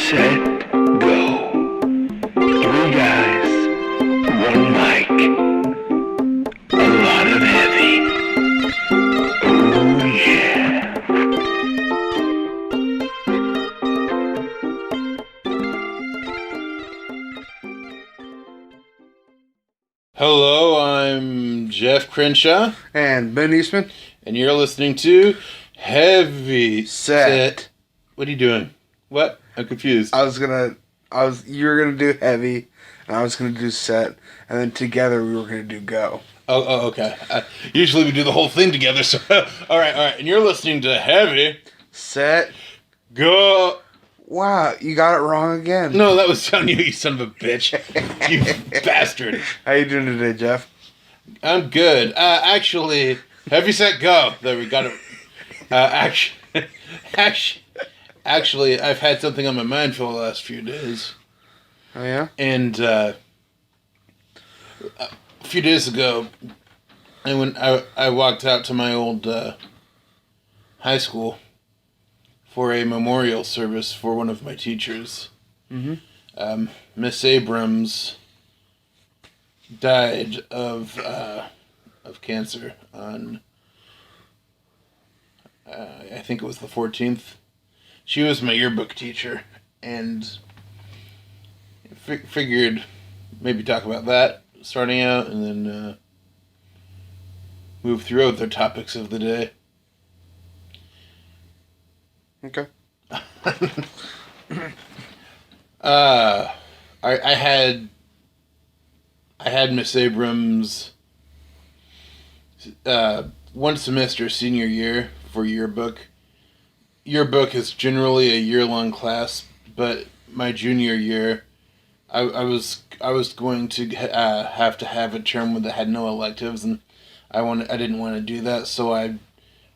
set, go. Three guys, one mic, a lot of heavy. Oh yeah. Hello, I'm Jeff Crenshaw, And Ben Eastman. and you're listening to Heavy Set. What are you doing? What? I'm confused. You were gonna do heavy, and I was gonna do set, and then together we were gonna do go. Okay. Usually we do the whole thing together, so... all right. And you're listening to Heavy Set. Go... Wow, you got it wrong again. No, that was on you, you son of a bitch. You bastard. How you doing today, Jeff? I'm good. Actually, Heavy Set Go. There, we got it. Actually, I've had something on my mind for the last few days. Oh yeah. And a few days ago, I walked out to my old high school for a memorial service for one of my teachers. Mm-hmm. Miss Abrams died of cancer on I think it was the 14th. She was my yearbook teacher, and figured maybe talk about that starting out, and then move through other topics of the day. Okay. I had Miss Abrams one semester senior year for yearbook. Yearbook is generally a year-long class, but my junior year, I was going to have a term that had no electives, and I didn't want to do that, so I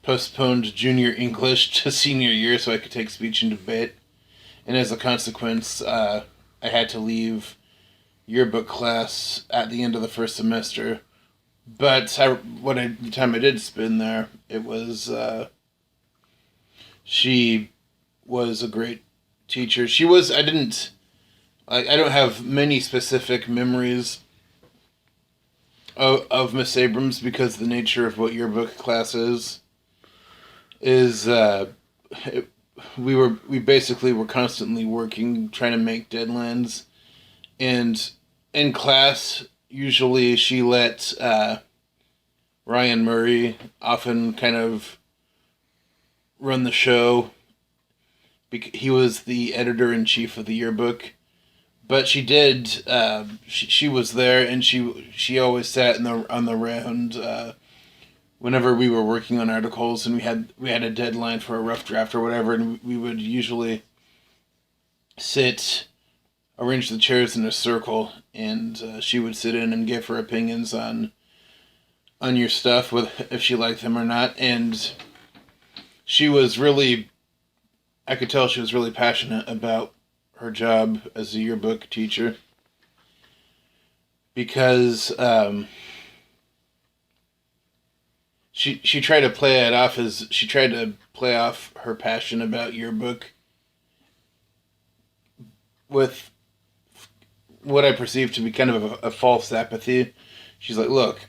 postponed junior English to senior year so I could take speech and debate. And as a consequence, I had to leave yearbook class at the end of the first semester. But the time I did spend there, it was she was a great teacher. I don't have many specific memories of Miss Abrams because the nature of what yearbook class is we basically were constantly working, trying to make deadlines, and in class, usually she let Ryan Murray often kind of run the show. He was the editor-in-chief of the yearbook, but she did. She was there, and she always sat on the round. Whenever we were working on articles and we had a deadline for a rough draft or whatever, and we would usually arrange the chairs in a circle, and she would sit in and give her opinions on your stuff, if she liked them or not. And she was I could tell she was really passionate about her job as a yearbook teacher, because She tried to play off her passion about yearbook with what I perceived to be kind of a false apathy. She's like, look,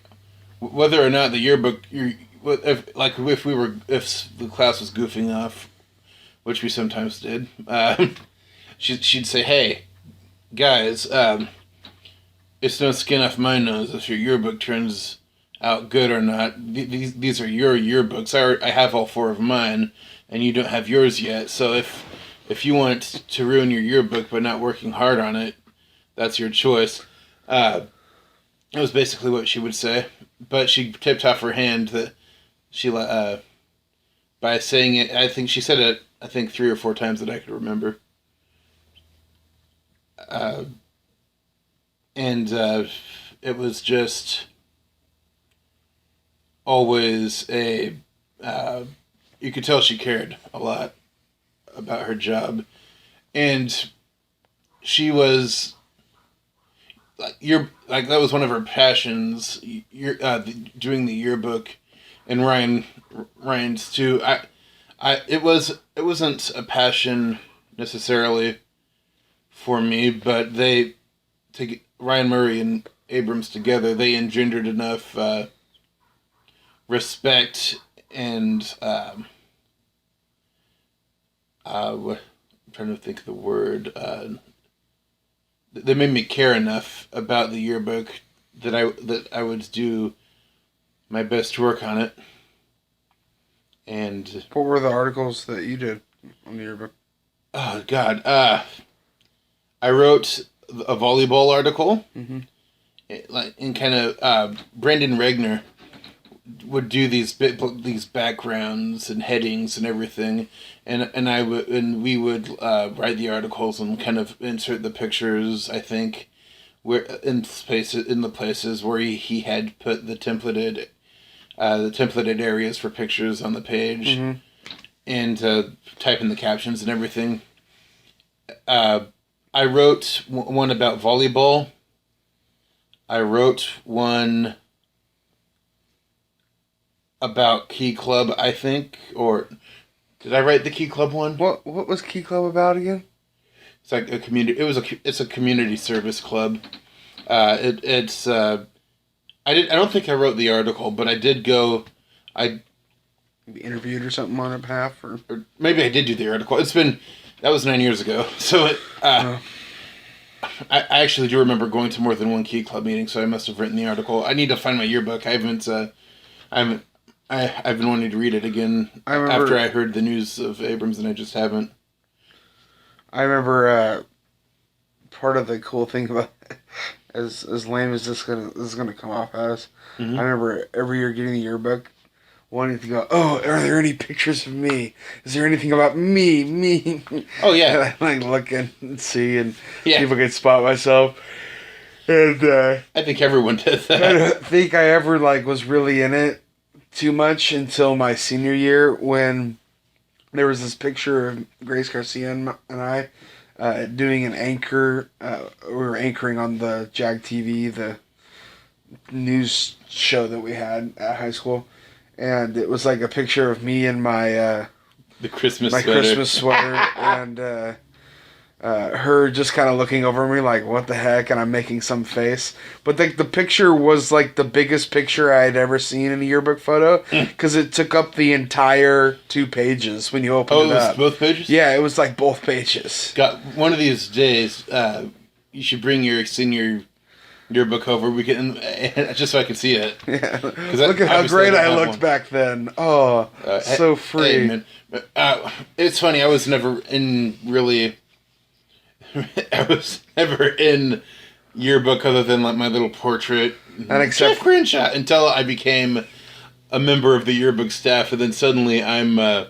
whether or not the yearbook, if the class was goofing off, which we sometimes did, she'd say, hey, guys, it's no skin off my nose if your yearbook turns out good or not. These are your yearbooks. I have all four of mine, and you don't have yours yet. So if you want to ruin your yearbook by not working hard on it, that's your choice. That was basically what she would say. But she tipped off her hand that by saying it. I think she said it 3 or 4 times that I could remember. And it was just always you could tell she cared a lot about her job, and she was that was one of her passions. Doing the yearbook, and Ryan's too. It wasn't a passion necessarily for me, but Ryan Murray and Abrams together, they engendered enough respect and I'm trying to think of the word. They made me care enough about the yearbook that I would do my best to work on it. And What were the articles that you did on the yearbook? oh God, I wrote a volleyball article. Mm-hmm. And kind of Brandon Regner would do these backgrounds and headings and everything, and we would write the articles and kind of insert the pictures. I think where in the places where he had put the templated areas for pictures on the page, Mm-hmm. and type in the captions and everything. I wrote one about volleyball. I wrote one about Key Club, I think, or did I write the Key Club one? What was Key Club about again? It's like a community. It's a community service club. I don't think I wrote the article, but I did go. Maybe interviewed or something on behalf, or Maybe I did do the article. That was 9 years ago. So I actually do remember going to more than one Key Club meeting, so I must have written the article. I need to find my yearbook. I've been wanting to read it again after I heard the news of Abrams, and I just haven't. I remember part of the cool thing about as lame as this is gonna come off as. Mm-hmm. I remember every year getting the yearbook, wanting to go, oh, are there any pictures of me? Is there anything about me? Oh yeah, and I look and see and yeah. see if I can spot myself. And I think everyone does that. I don't think I ever was really in it too much until my senior year when there was this picture of Grace Garcia and I doing an anchor. We were anchoring on the JAG TV, the news show that we had at high school, and it was like a picture of me in my the Christmas sweater and her just kind of looking over me like, what the heck, and I'm making some face. But the picture was like the biggest picture I had ever seen in a yearbook photo because it took up the entire 2 pages when you open it up. Both pages? Yeah, it was like both pages. Got one of these days, you should bring your senior yearbook over. We can just so I can see it. Yeah. Look at how great I looked back then. Oh, so free. Hey, man. It's funny. I was never in yearbook other than like my little portrait. And except Jeff Crenshaw until I became a member of the yearbook staff, and then suddenly I'm on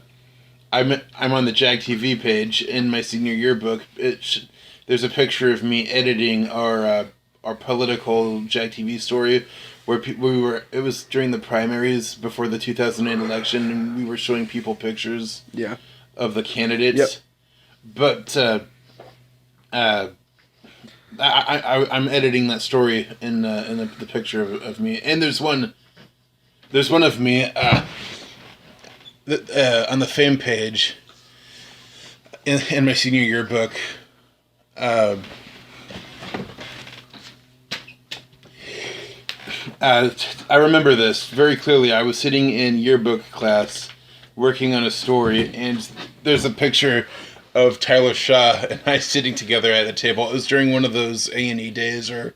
the JAG TV page in my senior yearbook. There's a picture of me editing our political JAG TV story, where it was during the primaries before the 2008 election, and we were showing people pictures of the candidates. Yep. But I'm editing that story in the picture of me, and there's one of me on the fame page in my senior yearbook. I remember this very clearly. I was sitting in yearbook class working on a story, and there's a picture of Tyler Shaw and I sitting together at a table. It was during one of those A&E days, or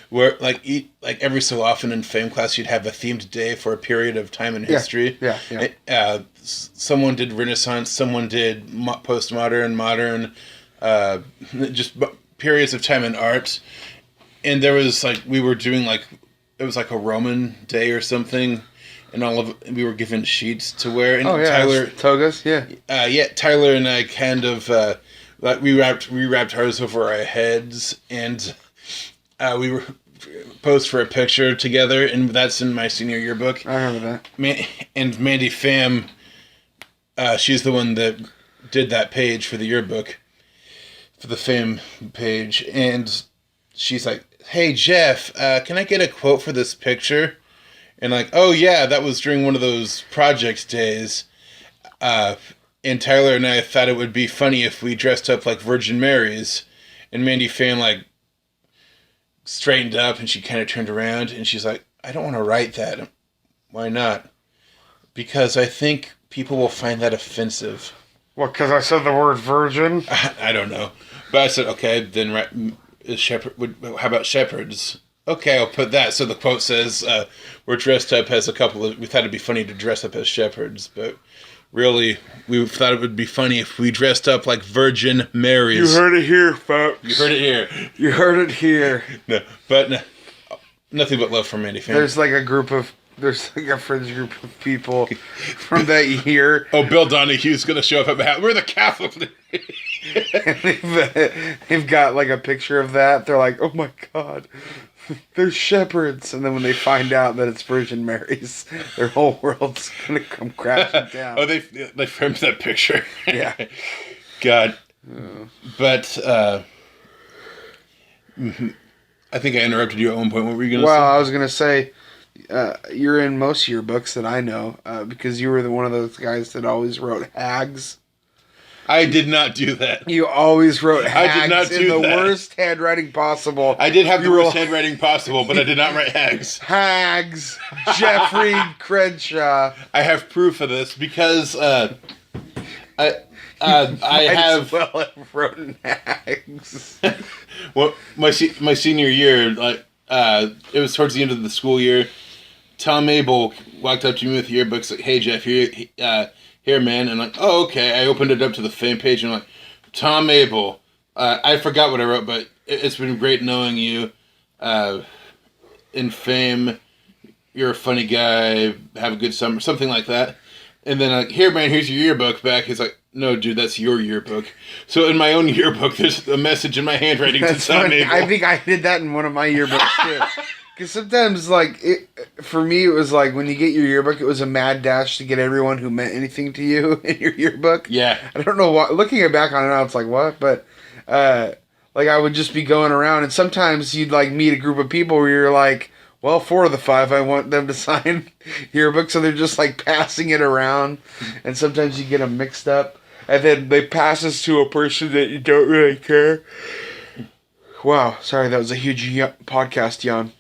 where like every so often in fame class you'd have a themed day for a period of time in history. Yeah. Someone did Renaissance, someone did postmodern, modern, just periods of time in art. And there was we were doing it was like a Roman day or something, and we were given sheets to wear. And Tyler togas, Tyler and I kind of we wrapped ours over our heads, and we were posed for a picture together, and that's in my senior yearbook. I remember that. And Mandy Pham, she's the one that did that page for the yearbook, for the Pham page, and she's like, "Hey Jeff, can I get a quote for this picture?" And oh yeah, that was during one of those project days. And Tyler and I thought it would be funny if we dressed up like Virgin Marys And Mandy Fan, like, straightened up and she kind of turned around and she's like, I don't want to write that. Why not? Because I think people will find that offensive. What, because I said the word virgin? I don't know. But I said, okay, then how about shepherds? Okay, I'll put that. So the quote says, we're dressed up as we thought it'd be funny to dress up as shepherds, but really, we thought it would be funny if we dressed up like Virgin Marys. You heard it here, folks. You heard it here. You heard it here. No, nothing but love from Mandy Fan. There's like a fringe group of people from that year. Oh, Bill Donahue's going to show up at my house. We're the Catholics. And they've got like a picture of that. They're like, oh my God, they're shepherds. And then when they find out that it's Virgin Mary's, their whole world's going to come crashing down. Oh, they framed that picture. Yeah. God. But I think I interrupted you at one point. What were you going to say? Well, I was going to say, you're in most of your books that I know, because you were one of those guys that always wrote hags. I did not do that. You always wrote hags I did not in the worst handwriting possible. I did have the worst handwriting possible, but I did not write hags. Hags, Jeffrey Crenshaw. I have proof of this because I have written hags. Well, my senior year, like it was towards the end of the school year. Tom Abel walked up to me with the yearbooks, like, "Hey Jeff, here, man." And I'm like, "Oh, okay." I opened it up to the Fame page, and I'm like, "Tom Abel." I forgot what I wrote, but it's been great knowing you. In Fame, you're a funny guy. Have a good summer, something like that. And then like, "Here, man, here's your yearbook back." He's like, "No, dude, that's your yearbook." So in my own yearbook, there's a message in my handwriting to Tom Abel. I think I did that in one of my yearbooks too. Because sometimes, like, for me, it was like when you get your yearbook, it was a mad dash to get everyone who meant anything to you in your yearbook. Yeah. I don't know what. Looking back on it now, it's like, what? But, like, I would just be going around, and sometimes you'd, like, meet a group of people where you're like, well, 4 of the 5, I want them to sign yearbook, so they're just, like, passing it around, and sometimes you get them mixed up, and then they pass this to a person that you don't really care. Wow, sorry, that was a huge podcast yawn.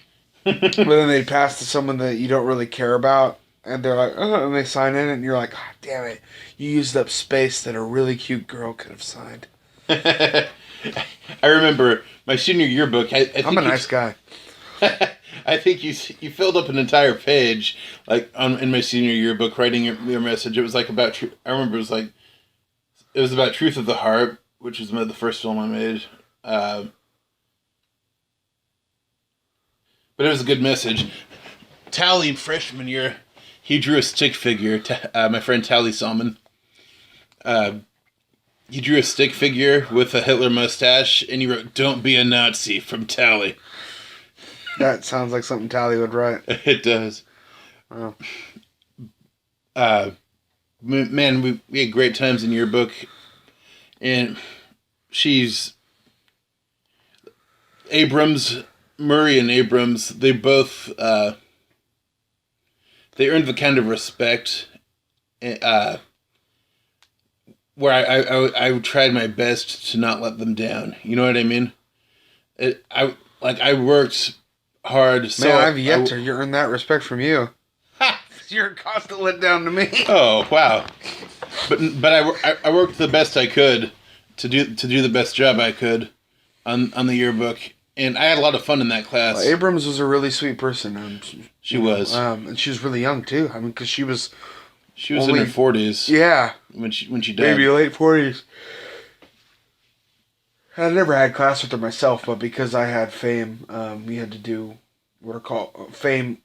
But then they pass to someone that you don't really care about, and they're like, oh, and they sign in, and you're like, oh, damn it, you used up space that a really cute girl could have signed. I remember my senior yearbook. I think I'm a nice guy. I think you filled up an entire page, like in my senior yearbook, writing your message. It was like about I remember it was about Truth of the Heart, which was the first film I made. But it was a good message. Tally, freshman year, he drew a stick figure. My friend Tally Salmon. He drew a stick figure with a Hitler mustache, and he wrote, "Don't be a Nazi" from Tally. That sounds like something Tally would write. It does. Wow. Man, we had great times in yearbook. And she's... Murray and Abrams, they both... they earned the kind of respect... where I tried my best to not let them down. You know what I mean? I worked hard. So man, I've yet to earn that respect from you. Ha! You're a constant letdown to me. Oh wow! But I worked the best I could to do the best job I could on the yearbook, and I had a lot of fun in that class. Well, Abrams was a really sweet person. She was, and she was really young too. I mean, because she was in her 40s. Yeah, when she died. Maybe late 40s. I never had class with her myself, but because I had Fame, we had to do what are called Fame.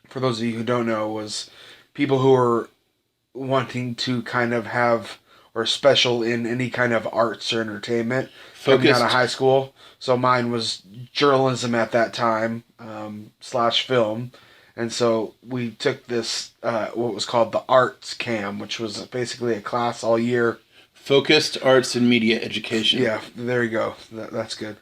For those of you who don't know, was people who were wanting to kind of have or special in any kind of arts or entertainment coming out of high school. So mine was journalism at that time, / film. And so we took this, what was called the Arts Cam, which was basically a class all year. Focused Arts and Media Education. Yeah, there you go. That's good.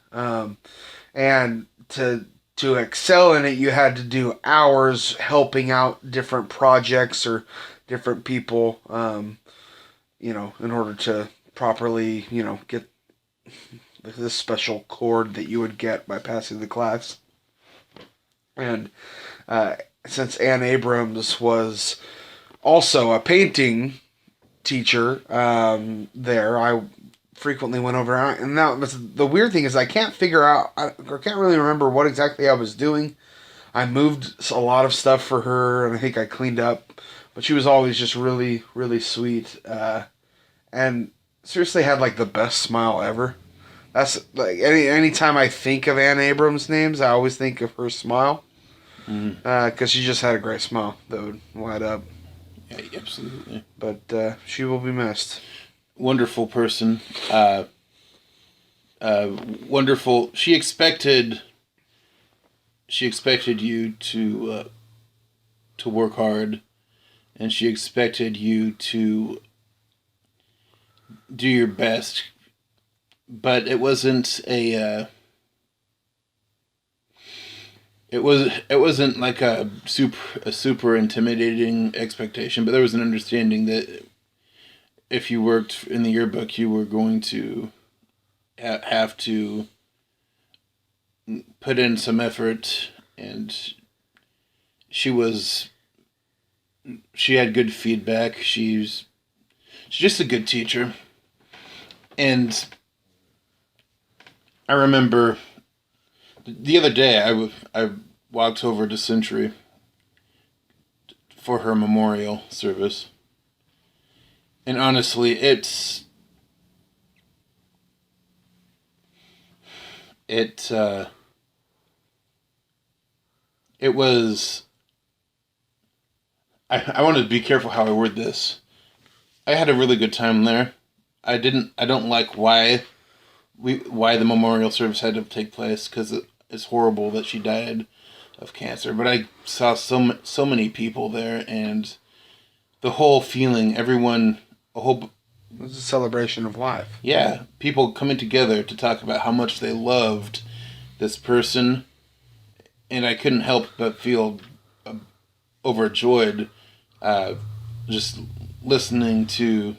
And to excel in it, you had to do hours helping out different projects or different people, in order to properly, get this special cord that you would get by passing the class. And since Anne Abrams was also a painting teacher there, I frequently went over. And now the weird thing is I can't figure out, I can't really remember what exactly I was doing. I moved a lot of stuff for her, and I think I cleaned up. But she was always just really, really sweet. And seriously had like the best smile ever. That's like any time I think of Anne Abrams names, I always think of her smile. Because she just had a great smile that would light up. Yeah, absolutely. But she will be missed. Wonderful person. Wonderful. She expected you to work hard, and she expected you to do your best, but it wasn't a it wasn't like a super intimidating expectation, but there was an understanding that if you worked in the yearbook, you were going to have to put in some effort, and she had good feedback. She's just a good teacher. And I remember the other day I walked over to Century for her memorial service. And honestly, it was, I want to be careful how I word this. I had a really good time there. I don't like why the memorial service had to take place, because it's horrible that she died of cancer. But I saw so many people there, and the whole feeling, everyone, It was a celebration of life. Yeah, people coming together to talk about how much they loved this person, and I couldn't help but feel overjoyed just listening to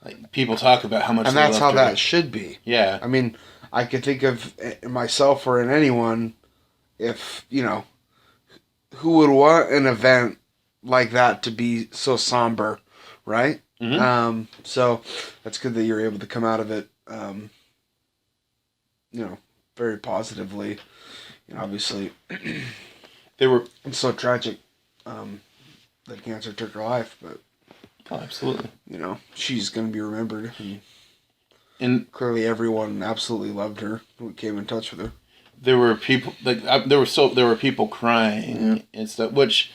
like people talk about how much. And they that's how loved her. that should be. Yeah, I mean, I could think of myself or in anyone, if who would want an event like that to be so somber, right? Mm-hmm. So that's good that you're able to come out of it, very positively. Obviously, it's so tragic that cancer took her life, but absolutely. She's going to be remembered, And clearly everyone absolutely loved her who came in touch with her. There were people there were people crying and stuff, which.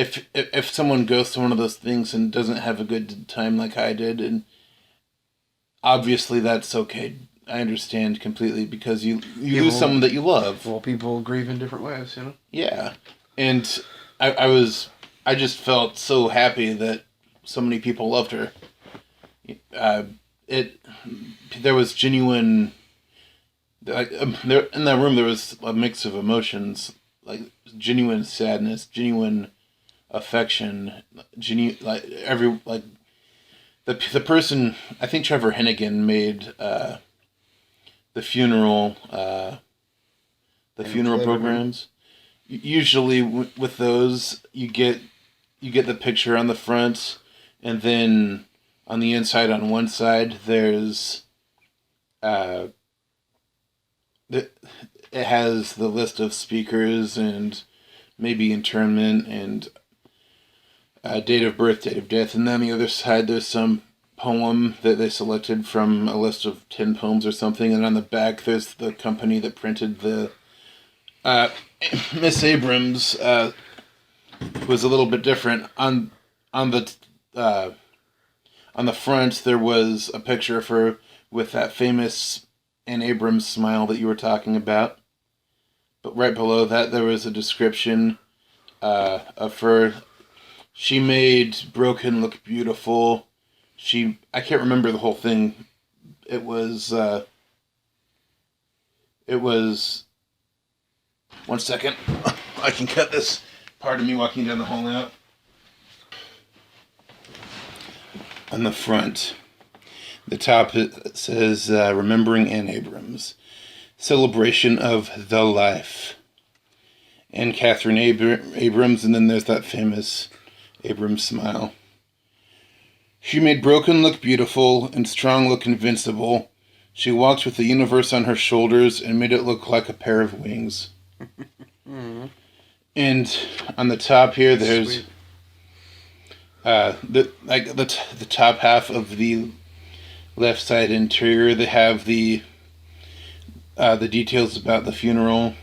If someone goes to one of those things and doesn't have a good time like I did, and obviously that's okay, I understand completely, because you lose someone that you love. Well, people grieve in different ways, Yeah, and I just felt so happy that so many people loved her. There was genuine, there in that room there was a mix of emotions, like genuine sadness, genuine affection, the person. I think Trevor Hennigan made the funeral programs. Usually with those you get the picture on the front, and then on the inside on one side there's it has the list of speakers and maybe internment and date of birth, date of death, and then on the other side there's some poem that they selected from a list of 10 poems or something, and on the back there's the company that printed the Miss Abrams was a little bit different. On the front there was a picture of her with that famous Anne Abrams smile that you were talking about, but right below that there was a description of her. She made Broken look beautiful. I can't remember the whole thing. It was 1 second. I can cut this part of me walking down the hall out. On the front, The top says, Remembering Anne Abrams. Celebration of the life. And Catherine Abrams, and then there's that famous Abrams smile. She made broken look beautiful and strong look invincible. She walked with the universe on her shoulders and made it look like a pair of wings. And on the top here, there's the top half of the left side interior. They have the details about the funeral,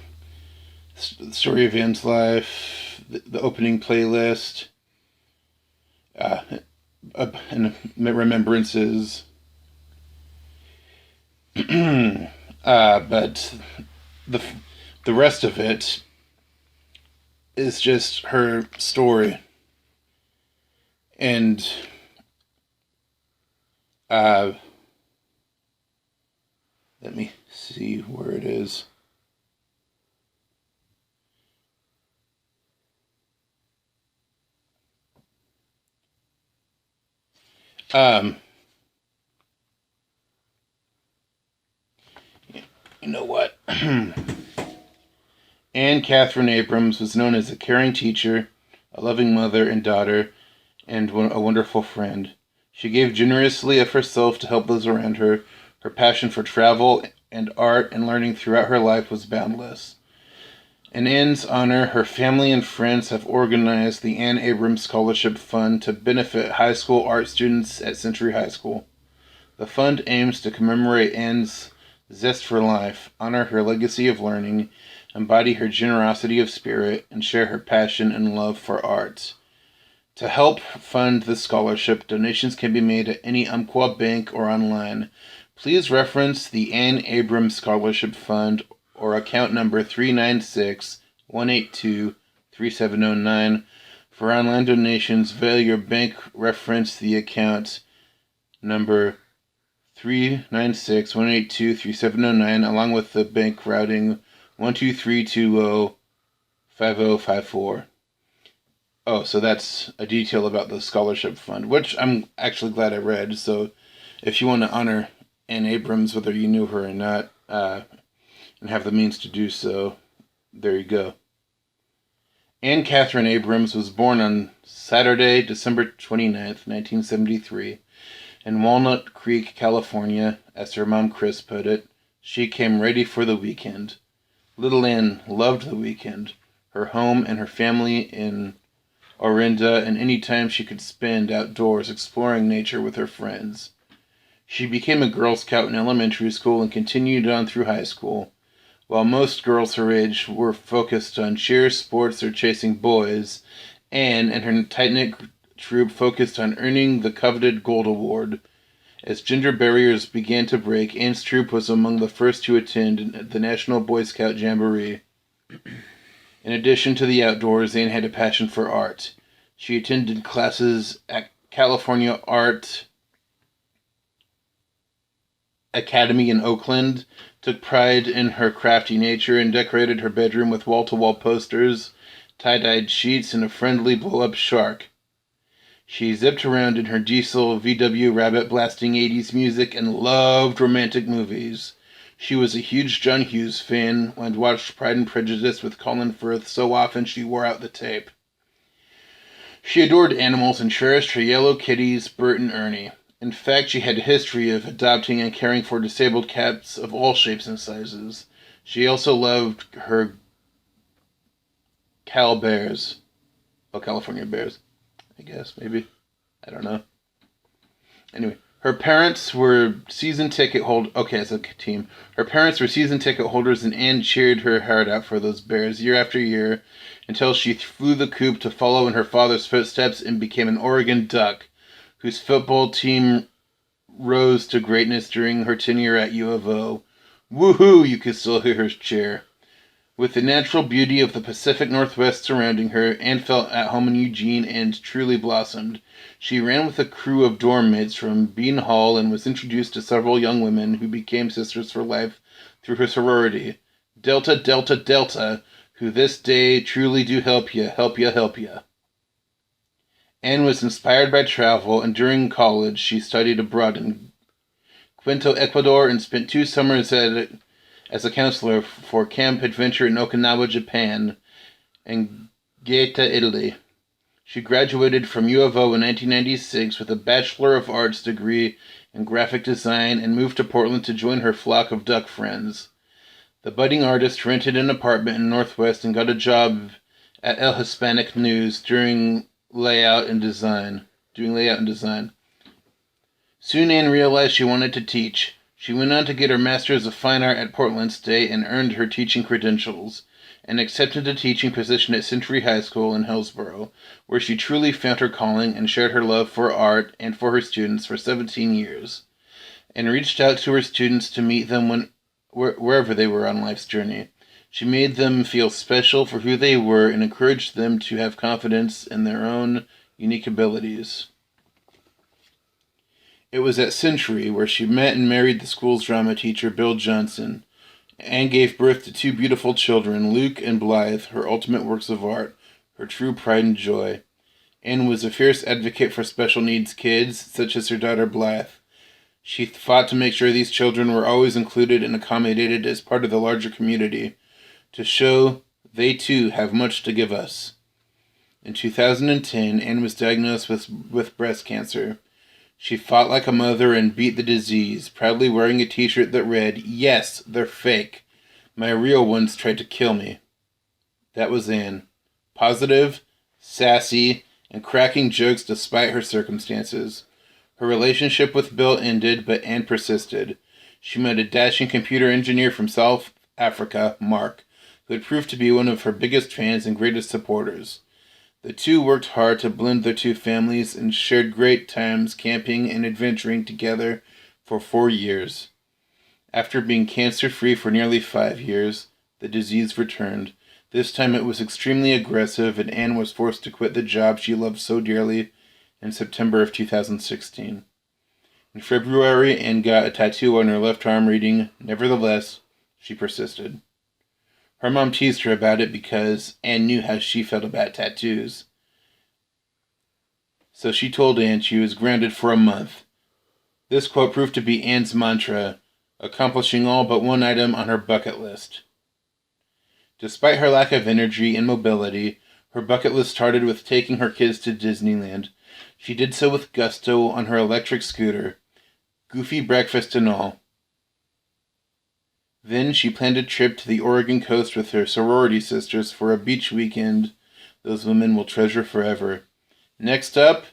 the story of Anne's life, the opening playlist, and remembrances. But the rest of it is just her story. And let me see where it is. You know what? Anne Catherine Abrams was known as a caring teacher, a loving mother and daughter, and a wonderful friend. She gave generously of herself to help those around her. Her passion for travel and art and learning throughout her life was boundless. In Anne's honor, her family and friends have organized the Anne Abrams Scholarship Fund to benefit high school art students at Century High School. The fund aims to commemorate Anne's zest for life, honor her legacy of learning, embody her generosity of spirit, and share her passion and love for art. To help fund the scholarship, donations can be made at any Umpqua bank or online. Please reference the Anne Abrams Scholarship Fund or account number 396-182-3709. For online donations, via your bank reference the account number 396-182-3709 along with the bank routing 12320-5054. Oh, so that's a detail about the scholarship fund, which I'm actually glad I read. So if you want to honor Anne Abrams, whether you knew her or not, and have the means to do so, there you go. Anne Catherine Abrams was born on Saturday, December 29th, 1973, in Walnut Creek, California. As her mom Chris put it, she came ready for the weekend. Little Anne loved the weekend, her home and her family in Orinda, and any time she could spend outdoors exploring nature with her friends. She became a Girl Scout in elementary school and continued on through high school. While most girls her age were focused on cheer, sports, or chasing boys, Anne and her tight-knit troop focused on earning the coveted Gold Award. As gender barriers began to break, Anne's troop was among the first to attend the National Boy Scout Jamboree. In addition to the outdoors, Anne had a passion for art. She attended classes at California Art Academy in Oakland, took pride in her crafty nature, and decorated her bedroom with wall-to-wall posters, tie-dyed sheets, and a friendly blow-up shark. She zipped around in her diesel VW Rabbit blasting 80s music and loved romantic movies. She was a huge John Hughes fan and watched Pride and Prejudice with Colin Firth so often she wore out the tape. She adored animals and cherished her yellow kitties, Bert and Ernie. In fact, she had a history of adopting and caring for disabled cats of all shapes and sizes. She also loved her Cal Bears. Oh, California Bears, I guess, maybe. I don't know. Anyway. Her parents were season ticket holders. Okay, as a team. Her parents were season ticket holders, and Anne cheered her heart out for those Bears year after year until she flew the coop to follow in her father's footsteps and became an Oregon Duck, whose football team rose to greatness during her tenure at U of O. Woohoo! You could still hear her cheer. With the natural beauty of the Pacific Northwest surrounding her, Anne felt at home in Eugene and truly blossomed. She ran with a crew of dorm mates from Bean Hall and was introduced to several young women who became sisters for life through her sorority. Delta, Delta, Delta, who this day truly do help ya, help ya, help ya. Anne was inspired by travel, and during college she studied abroad in Quito, Ecuador, and spent 2 summers as a counselor for Camp Adventure in Okinawa, Japan, and Gaeta, Italy. She graduated from U of O in 1996 with a Bachelor of Arts degree in graphic design and moved to Portland to join her flock of duck friends. The budding artist rented an apartment in Northwest and got a job at El Hispanic News doing layout and design. Soon Anne realized she wanted to teach. She went on to get her Master's of Fine Art at Portland State and earned her teaching credentials, and accepted a teaching position at Century High School in Hillsboro, where she truly found her calling and shared her love for art and for her students for 17 years, and reached out to her students to meet them wherever they were on life's journey. She made them feel special for who they were and encouraged them to have confidence in their own unique abilities. It was at Century where she met and married the school's drama teacher, Bill Johnson, and gave birth to 2 beautiful children, Luke and Blythe, her ultimate works of art, her true pride and joy. Anne was a fierce advocate for special needs kids, such as her daughter Blythe. She fought to make sure these children were always included and accommodated as part of the larger community, to show they too have much to give us. In 2010, Anne was diagnosed with breast cancer. She fought like a mother and beat the disease, proudly wearing a t-shirt that read, "Yes, they're fake. My real ones tried to kill me." That was Anne. Positive, sassy, and cracking jokes despite her circumstances. Her relationship with Bill ended, but Anne persisted. She met a dashing computer engineer from South Africa, Mark, who had proved to be one of her biggest fans and greatest supporters. The two worked hard to blend their 2 families and shared great times camping and adventuring together for 4 years. After being cancer-free for nearly 5 years, the disease returned. This time it was extremely aggressive, and Anne was forced to quit the job she loved so dearly in September of 2016. In February, Anne got a tattoo on her left arm reading, "Nevertheless, she persisted." Her mom teased her about it because Anne knew how she felt about tattoos. So she told Anne she was grounded for a month. This quote proved to be Anne's mantra, accomplishing all but one item on her bucket list. Despite her lack of energy and mobility, her bucket list started with taking her kids to Disneyland. She did so with gusto on her electric scooter, goofy breakfast and all. Then she planned a trip to the Oregon coast with her sorority sisters for a beach weekend those women will treasure forever. Next up,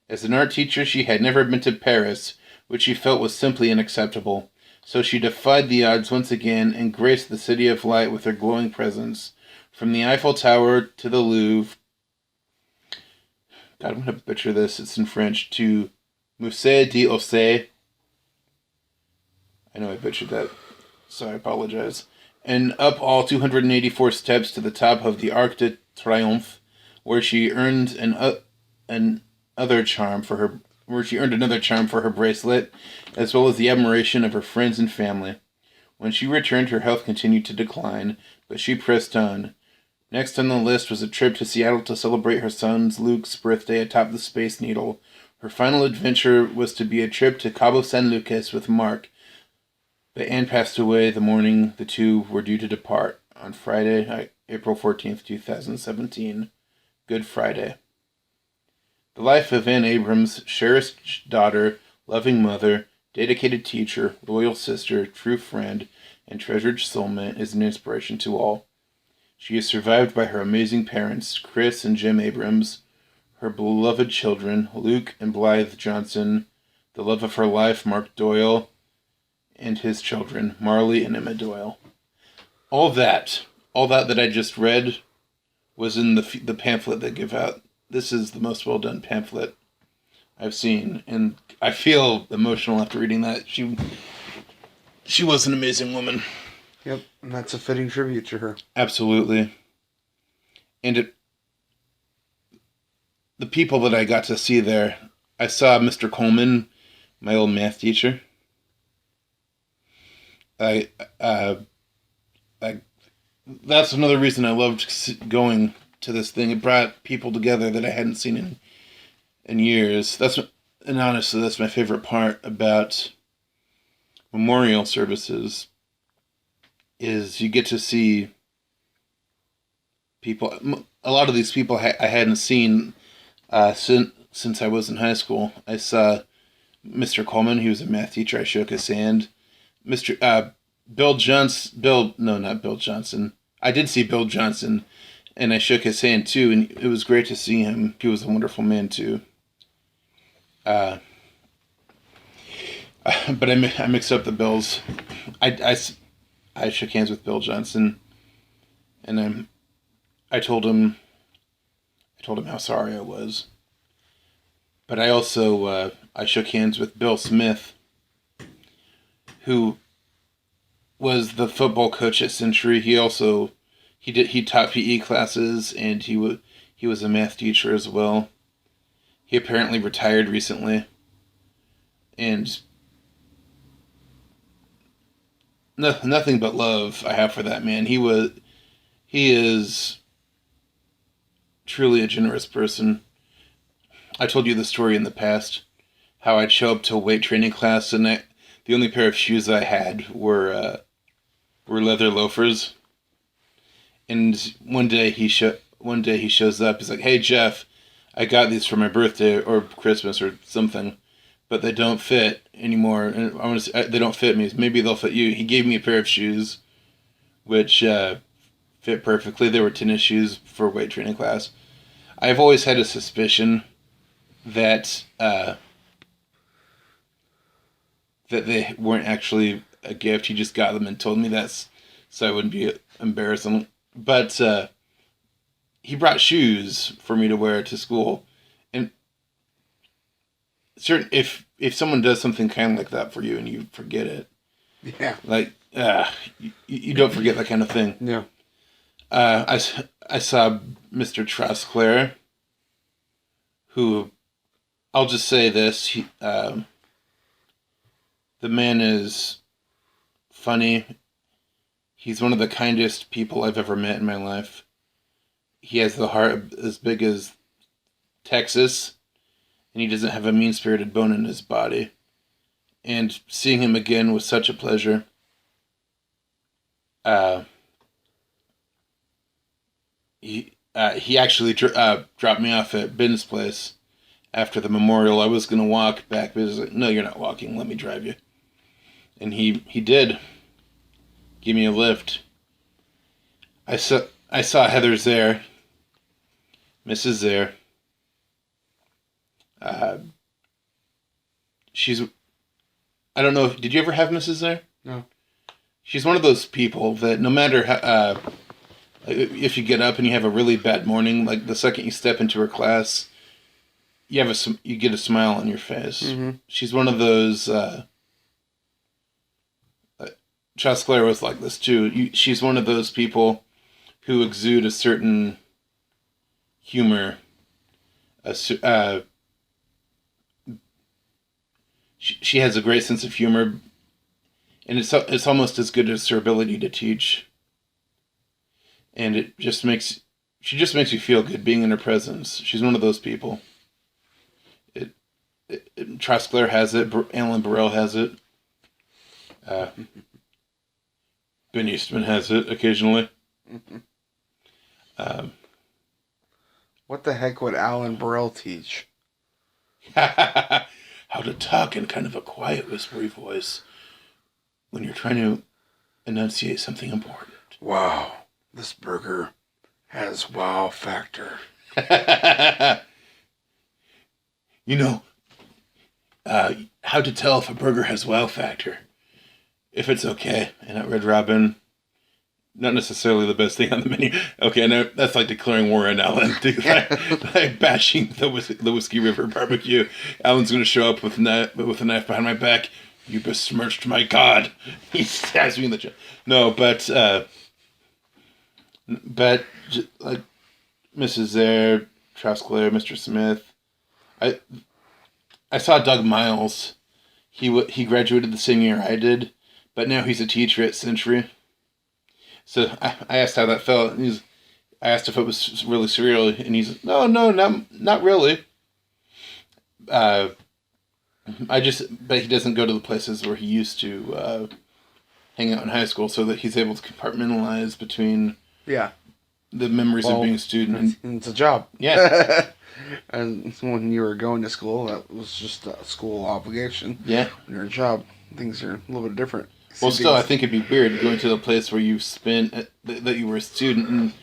as an art teacher, she had never been to Paris, which she felt was simply unacceptable. So she defied the odds once again and graced the City of Light with her glowing presence. From the Eiffel Tower to the Louvre, God, I'm going to butcher this, it's in French, to Musée d'Orsay. I know I butchered that, so I apologize. And up all 284 steps to the top of the Arc de Triomphe, where she earned another charm for her bracelet, as well as the admiration of her friends and family. When she returned, her health continued to decline, but she pressed on. Next on the list was a trip to Seattle to celebrate her son's Luke's birthday atop the Space Needle. Her final adventure was to be a trip to Cabo San Lucas with Mark, but Anne passed away the morning the two were due to depart, on Friday, April 14th, 2017. Good Friday. The life of Anne Abrams, cherished daughter, loving mother, dedicated teacher, loyal sister, true friend, and treasured soulmate, is an inspiration to all. She is survived by her amazing parents, Chris and Jim Abrams, her beloved children, Luke and Blythe Johnson, the love of her life, Mark Doyle, and his children, Marley and Emma Doyle. All that I just read was in the pamphlet they give out. This is the most well-done pamphlet I've seen, and I feel emotional after reading that. She was an amazing woman. Yep, and that's a fitting tribute to her. Absolutely. And the people that I got to see there, I saw Mr. Coleman, my old math teacher. That's another reason I loved going to this thing. It brought people together that I hadn't seen in years. And honestly, that's my favorite part about memorial services is you get to see people. A lot of these people I hadn't seen since I was in high school. I saw Mr. Coleman. He was a math teacher. I shook his hand. Bill Johnson. Not Bill Johnson. I did see Bill Johnson, and I shook his hand too, and it was great to see him. He was a wonderful man too. But I mixed up the Bills. I shook hands with Bill Johnson, and I told him how sorry I was. But I also I shook hands with Bill Smith, who was the football coach at Century. He taught PE classes, and he was a math teacher as well. He apparently retired recently, and nothing but love I have for that man. He is truly a generous person. I told you the story in the past, how I'd show up to a weight training class, and the only pair of shoes I had were leather loafers. And one day he shows up. He's like, "Hey Jeff, I got these for my birthday or Christmas or something, but they don't fit anymore. And they don't fit me. Maybe they'll fit you." He gave me a pair of shoes, which fit perfectly. They were tennis shoes for weight training class. I've always had a suspicion that they weren't actually a gift. He just got them and told me that, so I wouldn't be embarrassing. But he brought shoes for me to wear to school, and if someone does something kind of like that for you and you forget it, Yeah. like you don't forget that kind of thing. Yeah. I saw Mr. Trosclair, who, I'll just say this, the man is funny. He's one of the kindest people I've ever met in my life. He has the heart as big as Texas, and he doesn't have a mean-spirited bone in his body. And seeing him again was such a pleasure. He actually dropped me off at Ben's place after the memorial. I was going to walk back, but he was like, "No, you're not walking. Let me drive you." And he did. Give me a lift. I saw Heather Zare. Mrs. Zare. I don't know, did you ever have Mrs. Zare? No. She's one of those people that no matter how, if you get up and you have a really bad morning, like the second you step into her class, you get a smile on your face. Mm-hmm. She's one of those. Trosclair was like this too. She's one of those people who exude a certain humor. She has a great sense of humor, and it's almost as good as her ability to teach. And she just makes you feel good being in her presence. She's one of those people. Trosclair has it. Alan Burrell has it. Ben Eastman has it occasionally. What the heck would Alan Burrell teach? How to talk in kind of a quiet, whispery voice when you're trying to enunciate something important. Wow, this burger has wow factor. How to tell if a burger has wow factor. If it's okay. And at Red Robin, not necessarily the best thing on the menu. Okay, now that's like declaring war on Alan. like bashing the Whiskey River barbecue. Alan's going to show up with a knife behind my back. "You besmirched my God." He stabs me in the chest. No, but like Mrs. Zare, Trosclair, Mr. Smith. I saw Doug Miles. He graduated the same year I did, but now he's a teacher at Century. So I asked how that felt, and I asked if it was really surreal, and he's like, no, not really. But he doesn't go to the places where he used to hang out in high school, so that he's able to compartmentalize between Yeah. the memories of being a student. It's a job. Yeah. And when you were going to school, that was just a school obligation. Yeah. When you're a job, things are a little bit different. Well, still, I think it'd be weird going to the place where you spent that you were a student and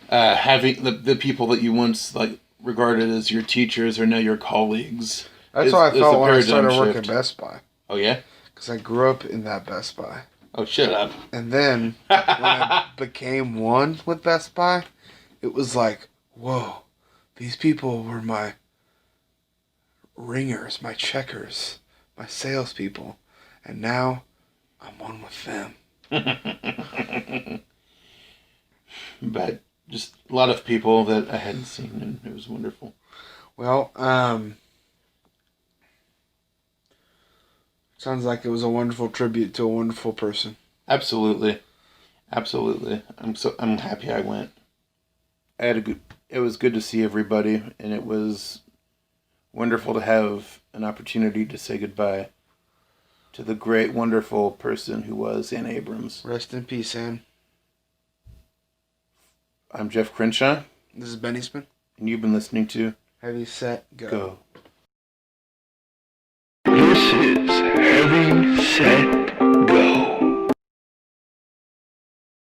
having the people that you once like regarded as your teachers are now your colleagues. That's how I felt when I started working at Best Buy. Oh yeah. Because I grew up in that Best Buy. Oh, shut up. And then when I became one with Best Buy, it was like, whoa, these people were my ringers, my checkers, my salespeople, and now I'm one with them. But just a lot of people that I hadn't seen, and it was wonderful. Well, sounds like it was a wonderful tribute to a wonderful person. Absolutely. I'm happy I went. It was good to see everybody, and it was wonderful to have an opportunity to say goodbye to the great, wonderful person who was Ann Abrams. Rest in peace, Ann. I'm Jeff Crenshaw. This is Ben Eastman. And you've been listening to Heavy, Set, Go. Go. This is Heavy Set